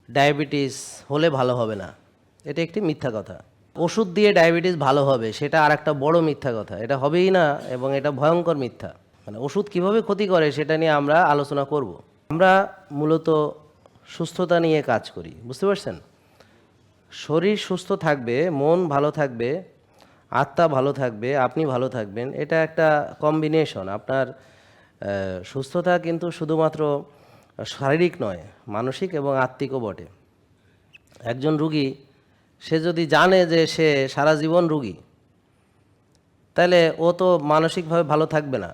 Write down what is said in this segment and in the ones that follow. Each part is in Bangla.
ডায়াবেটিস হলে ভালো হবে না, এটা একটি মিথ্যা কথা। ওষুধ দিয়ে ডায়াবেটিস ভালো হবে, সেটা আর একটা বড় মিথ্যা কথা। এটা হবেই না এবং এটা ভয়ঙ্কর মিথ্যা। মানে ওষুধ কিভাবে ক্ষতি করে সেটা নিয়ে আমরা আলোচনা করব। আমরা মূলত সুস্থতা নিয়ে কাজ করি, বুঝতে পারছেন? শরীর সুস্থ থাকবে, মন ভালো থাকবে, আত্মা ভালো থাকবে, আপনি ভালো থাকবেন, এটা একটা কম্বিনেশন। আপনার সুস্থতা কিন্তু শুধুমাত্র শারীরিক নয়, মানসিক এবং আত্মিকও বটে। একজন রুগী সে যদি জানে যে সে সারা জীবন রুগী, তাহলে ও তো মানসিকভাবে ভালো থাকবে না।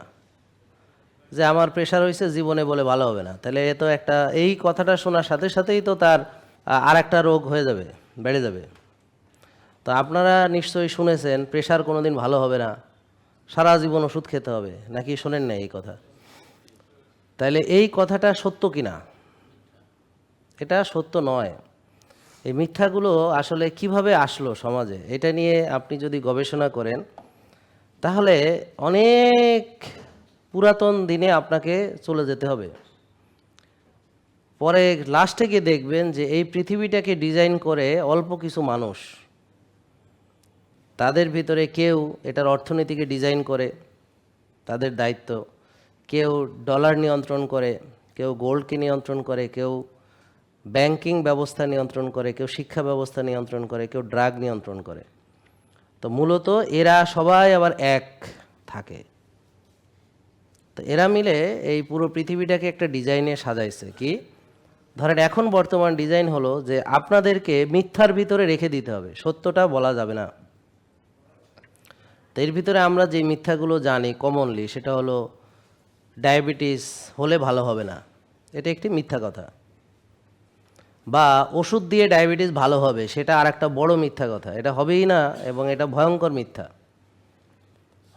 যে আমার প্রেশার হয়েছে জীবনে বলে ভালো হবে না, তাহলে এ তো একটা, এই কথাটা শোনার সাথে সাথেই তো তার আর একটা রোগ হয়ে যাবে, বেড়ে যাবে। তো আপনারা নিশ্চয়ই শুনেছেন প্রেশার কোনো দিন ভালো হবে না, সারা জীবন ওষুধ খেতে হবে, নাকি শোনেন না এই কথা? তাইলে এই কথাটা সত্য কি না? এটা সত্য নয়। এই মিথ্যাগুলো আসলে কিভাবে আসলো সমাজে, এটা নিয়ে আপনি যদি গবেষণা করেন তাহলে অনেক পুরাতন দিনে আপনাকে চলে যেতে হবে। পরে লাস্টে গিয়ে দেখবেন যে এই পৃথিবীটাকে ডিজাইন করে অল্প কিছু মানুষ, তাদের ভিতরে কেউ এটার অর্থনীতিকে ডিজাইন করে, তাদের দায়িত্ব। কেউ ডলার নিয়ন্ত্রণ করে, কেউ গোল্ডকে নিয়ন্ত্রণ করে, কেউ ব্যাংকিং ব্যবস্থা নিয়ন্ত্রণ করে, কেউ শিক্ষা ব্যবস্থা নিয়ন্ত্রণ করে, কেউ ড্রাগ নিয়ন্ত্রণ করে। তো মূলত এরা সবাই আবার এক থাকে। তো এরা মিলে এই পুরো পৃথিবীটাকে একটা ডিজাইনে সাজাইছে। কি ধরেন এখন বর্তমান ডিজাইন হলো যে আপনাদেরকে মিথ্যার ভিতরে রেখে দিতে হবে, সত্যটা বলা যাবে না। তো এর ভিতরে আমরা যে মিথ্যাগুলো জানি কমনলি, সেটা হলো ডায়াবেটিস হলে ভালো হবে না, এটা একটি মিথ্যা কথা। বা ওষুধ দিয়ে ডায়াবেটিস ভালো হবে, সেটা আর একটা বড় মিথ্যা কথা। এটা হবেই না এবং এটা ভয়ঙ্কর মিথ্যা।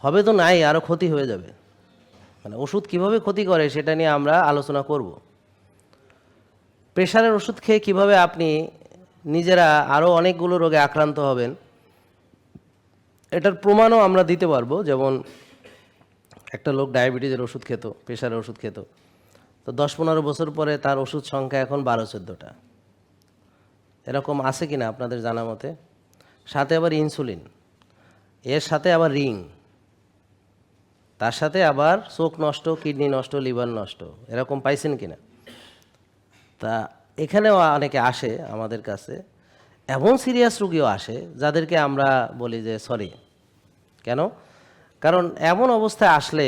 হবে তো নাই, আরও ক্ষতি হয়ে যাবে। মানে ওষুধ কিভাবে ক্ষতি করে সেটা নিয়ে আমরা আলোচনা করব। প্রেশারের ওষুধ খেয়ে কিভাবে আপনি নিজেরা আরও অনেকগুলো রোগে আক্রান্ত হবেন, এটার প্রমাণও আমরা দিতে পারবো। যেমন একটা লোক ডায়াবেটিসের ওষুধ খেত, প্রেশারের ওষুধ খেত, তো 10-15 বছর পরে তার ওষুধ সংখ্যা এখন 12-14টা। এরকম আছে কি না আপনাদের জানা মতে? সাথে আবার ইনসুলিন, এর সাথে আবার রিং, তার সাথে আবার চোখ নষ্ট, কিডনি নষ্ট, লিভার নষ্ট। এরকম পাইছেন কি না? তা এখানেও অনেকে আসে আমাদের কাছে, এমন সিরিয়াস রোগীও আসে যাদেরকে আমরা বলি যে সরি। কেন? কারণ এমন অবস্থায় আসলে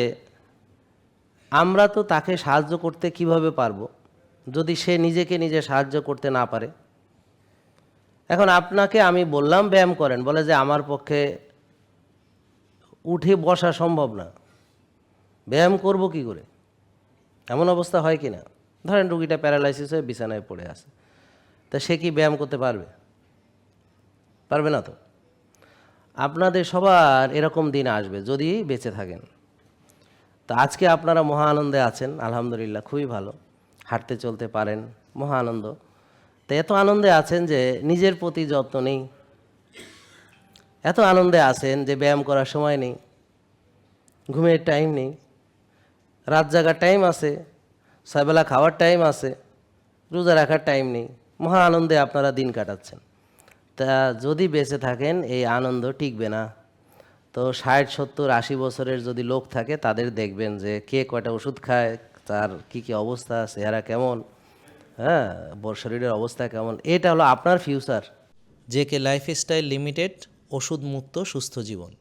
আমরা তো তাকে সাহায্য করতে কিভাবে পারবো যদি সে নিজেকে নিজে সাহায্য করতে না পারে? এখন আপনাকে আমি বললাম ব্যায়াম করেন, বলে যে আমার পক্ষে উঠে বসা সম্ভব না, ব্যায়াম করব কি করে? এমন অবস্থা হয় কি না? ধরেন রুগীটা প্যারালাইসিস হয়ে বিছানায় পড়ে আছে, তা সে কি ব্যায়াম করতে পারবে? পারবে না তো। আপনাদের সবার এরকম দিন আসবে যদি বেঁচে থাকেন। তো আজকে আপনারা মহা আনন্দে আছেন, আলহামদুলিল্লাহ, খুবই ভালো, হাঁটতে চলতে পারেন, মহা আনন্দ। তো এত আনন্দে আছেন যে নিজের প্রতি যত্ন নেই, এত আনন্দে আছেন যে ব্যায়াম করার সময় নেই, ঘুমের টাইম নেই, রাত জাগার টাইম আছে, ছয়বেলা খাওয়ার টাইম আছে, রোজা রাখার টাইম নেই, মহা আনন্দে আপনারা দিন কাটাচ্ছেন। তা যদি বেঁচে থাকেন এই আনন্দ টিকবে না। তো 60, 70, 80 বছরের যদি লোক থাকে তাদের দেখবেন যে কে কয়টা ওষুধ খায়, তার কি কি অবস্থা, চেহারা কেমন, হ্যাঁ, শরীরের অবস্থা কেমন। এটা হলো আপনার ফিউচার। জেকে লাইফস্টাইল লিমিটেড, ওষুধ মুক্ত সুস্থ জীবন।